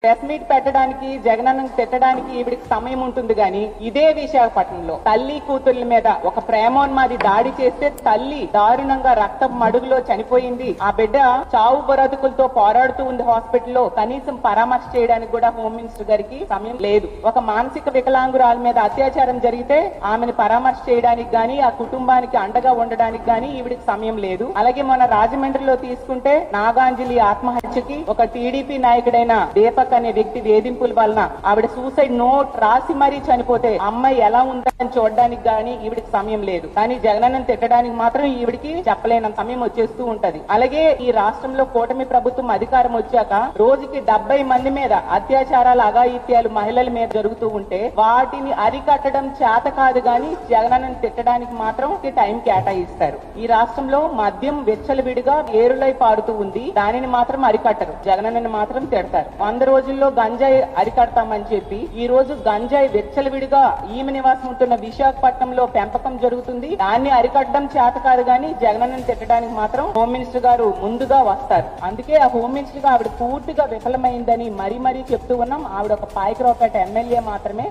Press meet పెట్టడానికి జగనన్న తిట్టడానికి ఈవిడికి సమయం ఉంటుంది గాని ఇదే విశాఖపట్నంలో తల్లి కూతుర్ల మీద ఒక ప్రేమోన్మాది దాడి చేస్తే తల్లి దారుణంగా రక్తం మడుగులో చనిపోయింది. ఆ బిడ్డ చావు బ్రతుకులతో పోరాడుతూ ఉంది హాస్పిటల్లో. కనీసం పరామర్శ చేయడానికి కూడా హోమ్ మినిస్టర్ గారికి సమయం లేదు. ఒక మానసిక వికలాంగురాల మీద అత్యాచారం జరిగితే ఆమెను పరామర్శ చేయడానికి గాని ఆ కుటుంబానికి అండగా ఉండడానికి గాని ఈవిడికి సమయం లేదు. అలాగే మన రాజమండ్రిలో తీసుకుంటే నాగాంజలి ఆత్మహత్యకి ఒక టీడీపీ నాయకుడైన దీపక్ అనే వ్యక్తి వేధింపుల వలన ఆవిడ సూసైడ్ నోట్ రాసి మరీ చనిపోతే అమ్మాయి ఎలా ఉందని చూడడానికి గాని ఈవిడికి సమయం లేదు. కానీ జగనన్నను తిట్టడానికి మాత్రం ఈవిడికి చెప్పలేనంత సమయం వచ్చేస్తూ ఉంటది. అలాగే ఈ రాష్ట్రంలో కూటమి ప్రభుత్వం అధికారం వచ్చాక రోజుకి 70 మంది మీద అత్యాచారాలు అఘాయిత్యాలు మహిళల మీద జరుగుతూ ఉంటే వాటిని అరికట్టడం చేత కాదు గాని జగనన్నను తిట్టడానికి మాత్రం టైం కేటాయిస్తారు. ఈ రాష్ట్రంలో మద్యం విచ్చలవిడిగా ఏరులై పారుతూ ఉంది. దానిని మాత్రం అరికట్టరు, జగనన్నను మాత్రం తిడతారు. 100 రోజుల్లో గంజాయి అరికడతామని చెప్పి ఈ రోజు గంజాయి విచ్చలవిడిగా ఈమె నివాసం ఉంటున్న విశాఖపట్నంలో పెంపకం జరుగుతుంది. దాన్ని అరికట్టడం చేత కాదు గాని జగనన్నను తిట్టడానికి మాత్రం హోమ్ మినిస్టర్ గారు ముందుగా వస్తారు. అందుకే ఆ హోమ్ మినిస్టర్ గా ఆవిడ పూర్తిగా విఫలమైందని మరీ చెప్తూ ఉన్నాం. ఆవిడ ఒక పాయకరావుపేట ఎమ్మెల్యే మాత్రమే.